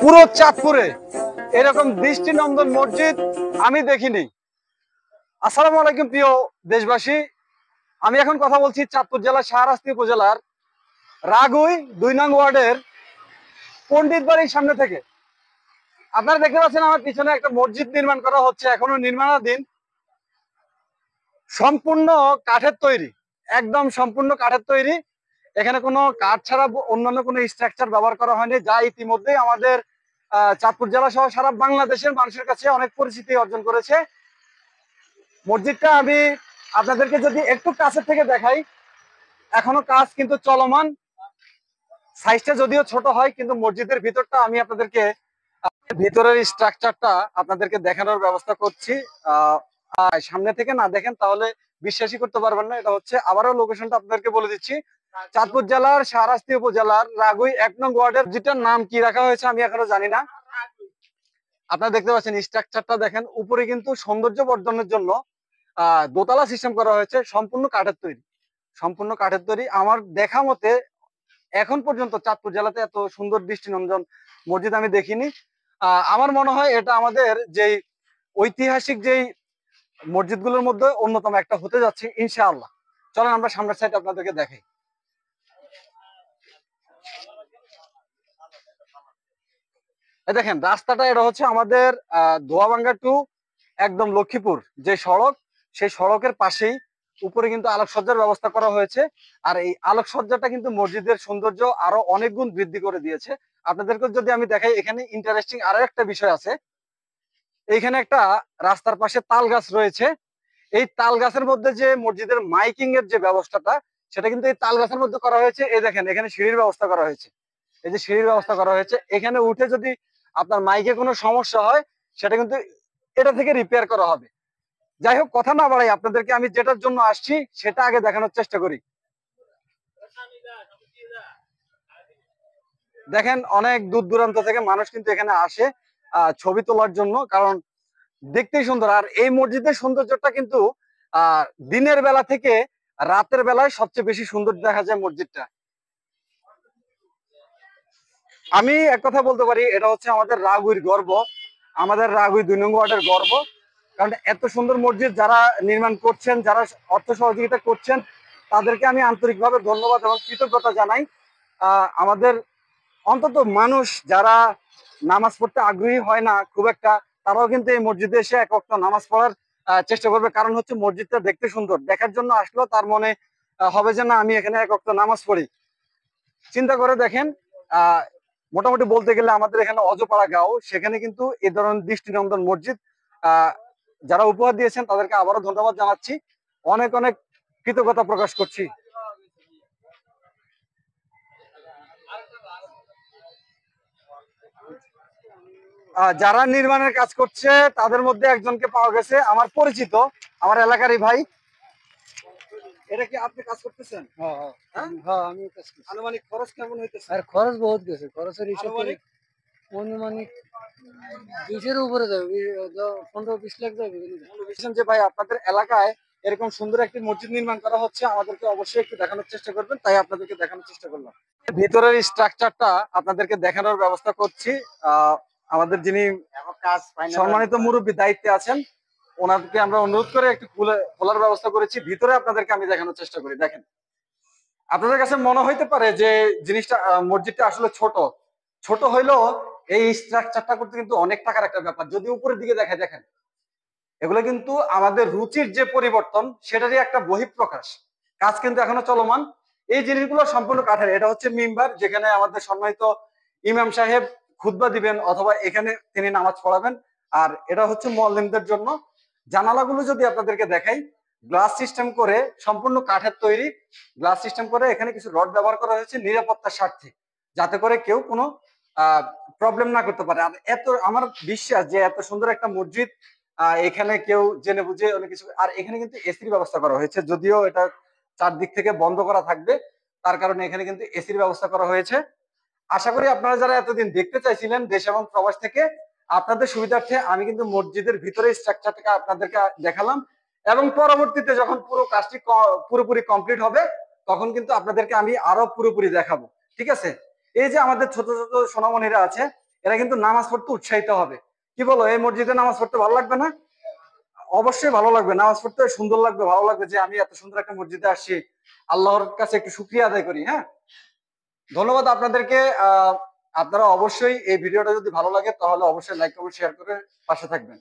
পুরো চাঁদপুরে এরকম দৃষ্টিনন্দন মসজিদ আমি দেখিনি। আসসালামু আলাইকুম প্রিয় দেশবাসী, আমি এখন কথা বলছি চাঁদপুর জেলার শাহরাস্তি উপজেলার রাগুই ২ নং ওয়ার্ডের পণ্ডিত বাড়ির সামনে থেকে। আপনারা দেখতে পাচ্ছেন আমার পিছনে একটা মসজিদ নির্মাণ করা হচ্ছে, এখনো নির্মাণাধীন। সম্পূর্ণ কাঠের তৈরি, একদম সম্পূর্ণ কাঠের তৈরি। এখানে কোনো কাঠ ছাড়া অন্যান্য কোনো স্ট্রাকচার ব্যবহার করা হয়নি, যা ইতিমধ্যেই আমাদের চাঁদপুর জেলা সহ সারা বাংলাদেশের মানুষের কাছে অনেক পরিচিতি অর্জন করেছে। মসজিদটা আমি আপনাদেরকে যদি একটু কাছের থেকে দেখাই, এখনো কাজ কিন্তু চলমান। সাইজটা যদিও ছোট হয়, কিন্তু মসজিদের ভিতরটা আমি আপনাদেরকে ভিতরের স্ট্রাকচারটা আপনাদেরকে দেখানোর ব্যবস্থা করছি। সামনে থেকে না দেখেন তাহলে বিশ্বাসই করতে পারবেন না। এটা হচ্ছে, আবারও লোকেশনটা আপনাদেরকে বলে দিচ্ছি, চাঁদপুর জেলার শাহরাস্তি উপজেলার রাগুই ১ নং ওয়ার্ডের, যেটার নাম কি রাখা হয়েছে আমি এখনো জানি না। আপনারা দেখতে পাচ্ছেন স্ট্রাকচারটা দেখেন, উপরে কিন্তু সৌন্দর্য বর্ধনের জন্য দোতলা সিস্টেম করা হয়েছে, সম্পূর্ণ কাঠের তৈরি, সম্পূর্ণ কাঠের তৈরি। আমার দেখা মতে এখন পর্যন্ত চাঁদপুর জেলাতে এত সুন্দর দৃষ্টিনন্দন মসজিদ আমি দেখিনি। আমার মনে হয় এটা আমাদের যেই ঐতিহাসিক যেই মসজিদগুলোর মধ্যে অন্যতম একটা হতে যাচ্ছে ইনশাআল্লাহ। চলেন আমরা সামনের সাইড আপনাদেরকে দেখাই। দেখেন রাস্তাটা, এটা হচ্ছে আমাদের দোয়াবাঙ্গা টু একদম লক্ষ্মীপুর যে সড়ক, সেই সড়কের পাশেই উপরে কিন্তু আলোকসজ্জার ব্যবস্থা করা হয়েছে। আর এই আলোকসজ্জাটা কিন্তু মসজিদের সৌন্দর্য আরো অনেক গুণ বৃদ্ধি করে দিয়েছে। আপনাদেরকে যদি আমি দেখাই, এখানে ইন্টারেস্টিং আরো একটা বিষয় আছে। এইখানে একটা রাস্তার পাশে তাল গাছ রয়েছে। এই তাল গাছের মধ্যে যে মসজিদের মাইকিং এর যে ব্যবস্থাটা, সেটা কিন্তু এই তাল গাছের মধ্যে করা হয়েছে। এই দেখেন এখানে সিঁড়ির ব্যবস্থা করা হয়েছে, এই যে সিঁড়ির ব্যবস্থা করা হয়েছে, এখানে উঠে যদি আপনার মাইকে কোনো সমস্যা হয় সেটা কিন্তু এটা থেকে রিপেয়ার করা হবে। যাই হোক, কথা না বাড়াই, আপনাদেরকে আমি যেটার জন্য আসছি সেটা আগে দেখানোর চেষ্টা করি। দেখেন অনেক দূর দূরান্ত থেকে মানুষ কিন্তু এখানে আসে ছবি তোলার জন্য, কারণ দেখতেই সুন্দর। আর এই মসজিদের সৌন্দর্যটা কিন্তু দিনের বেলা থেকে রাতের বেলায় সবচেয়ে বেশি সুন্দর দেখা যায় মসজিদটা। আমি এক কথা বলতে পারি, এটা হচ্ছে আমাদের রাগুইর গর্ব, আমাদের রাগুই ২ নং ওয়ার্ডের গর্ব। কারণ এত সুন্দর মসজিদ যারা নির্মাণ করছেন, যারা অর্থ সহযোগিতা করছেন, তাদেরকে আমি আন্তরিকভাবে ধন্যবাদ এবং কৃতজ্ঞতা জানাই। আমাদের অন্তত মানুষ যারা নামাজ পড়তে আগ্রহী হয় না খুব একটা, তারাও কিন্তু এই মসজিদে এসে এক ওয়াক্ত নামাজ পড়ার চেষ্টা করবে। কারণ হচ্ছে মসজিদটা দেখতে সুন্দর, দেখার জন্য আসলেও তার মনে হবে যে না, আমি এখানে এক ওয়াক্ত নামাজ পড়ি। চিন্তা করে দেখেন, আহ মোটামুটি বলতে গেলে আমাদের এখানে অজপাড়া গাঁও, সেখানে কিন্তু এই ধরনের দৃষ্টিনন্দন মসজিদ আহ যারা উপহার দিয়েছেন তাদেরকে আবারও ধন্যবাদ জানাচ্ছি, অনেক অনেক কৃতজ্ঞতা প্রকাশ করছি। যারা নির্মাণের কাজ করছে তাদের মধ্যে একজনকে পাওয়া গেছে, আমার পরিচিত, আমার এলাকারই ভাই। এটা কি আপনি কাজ করতেছেন? হ্যাঁ হ্যাঁ হ্যাঁ, হ্যাঁ, আমি কাজ করছি। আনুমানিক খরচ কেমন হইতেছে? আর খরচ বহুত গেছে, খরচের হিসাব করে আনুমানিক অনুমানিক 20-এর উপরে যাবে, 15-20 লাখ যাবে। বলেছেন যে ভাই আপনাদের এলাকায় এরকম সুন্দর একটি মসজিদ নির্মাণ করা হচ্ছে, আমাদেরকে অবশ্যই একটু দেখানোর চেষ্টা করবেন, তাই আপনাদেরকে দেখানোর চেষ্টা করলাম। ভিতরের স্ট্রাকচারটা আপনাদেরকে দেখানোর ব্যবস্থা করছি। আমাদের যিনি সম্মানিত মুরব্বী দায়িত্বে আছেন, ওনাদেরকে আমরা অনুরোধ করে একটু খোলার ব্যবস্থা করেছি। ভিতরে আপনাদেরকে আমি দেখানোর চেষ্টা করি। দেখেন, আপনাদের কাছে মনে হইতে পারে যে জিনিসটা মসজিদটা আসলে ছোট, ছোট হইলেও এই স্ট্রাকচারটা করতে কিন্তু অনেক টাকার একটা ব্যাপার। যদি উপরের দিকে দেখেন, এগুলো কিন্তু আমাদের রুচির যে পরিবর্তন সেটারই একটা বহিঃপ্রকাশ। কাজ কিন্তু এখনো চলমান। এই জিনিসগুলো সম্পূর্ণ কাঠের। এটা হচ্ছে মিম্বার, যেখানে আমাদের সম্মানিত ইমাম সাহেব খুতবা দিবেন অথবা এখানে তিনি নামাজ পড়াবেন। আর এটা হচ্ছে মুয়াল্লিমদের জন্য। জানালাগুলো যদি আপনাদেরকে দেখাই, গ্লাস সিস্টেম করে, সম্পূর্ণ কাঠের তৈরি, গ্লাস সিস্টেম করে এখানে কিছু রড ব্যবহার করা হয়েছে নিরাপত্তার স্বার্থে, যাতে করে কেউ কোনো প্রবলেম না করতে পারে। আর আমার বিশ্বাস যে এত সুন্দর একটা মসজিদ এখানে কেউ জেনে বুঝে অনেক কিছু। আর এখানে কিন্তু এসির ব্যবস্থা করা হয়েছে, যদিও এটা চারদিক থেকে বন্ধ করা থাকবে, তার কারণে এখানে কিন্তু এসির ব্যবস্থা করা হয়েছে। আশা করি আপনারা যারা এতদিন দেখতে চাইছিলেন দেশ এবং প্রবাস থেকে, আপনাদের সুবিধার্থে আমি কিন্তু মসজিদের ভিতরে স্ট্রাকচারটা আপনাদেরকে দেখালাম। এবং পরবর্তীতে যখন পুরো কাজটি পুরোপুরি কমপ্লিট হবে, তখন কিন্তু আপনাদেরকে আমি আরো পুরোপুরি দেখাবো। ঠিক আছে, এই যে আমাদের ছোট ছোট সোনামণিরা আছে, এরা কিন্তু নামাজ পড়তে উৎসাহিত হবে। কি বলো, এই মসজিদে নামাজ পড়তে ভালো লাগবে না? অবশ্যই ভালো লাগবে, নামাজ পড়তে সুন্দর লাগবে, ভালো লাগবে যে আমি এত সুন্দর একটা মসজিদে আসছি, আল্লাহর কাছে একটু শুকরিয়া আদায় করি। হ্যাঁ, ধন্যবাদ আপনাদেরকে। আপনারা অবশ্যই এই ভিডিওটা যদি ভালো লাগে তাহলে অবশ্যই লাইক কমেন্ট শেয়ার করে পাশে থাকবেন।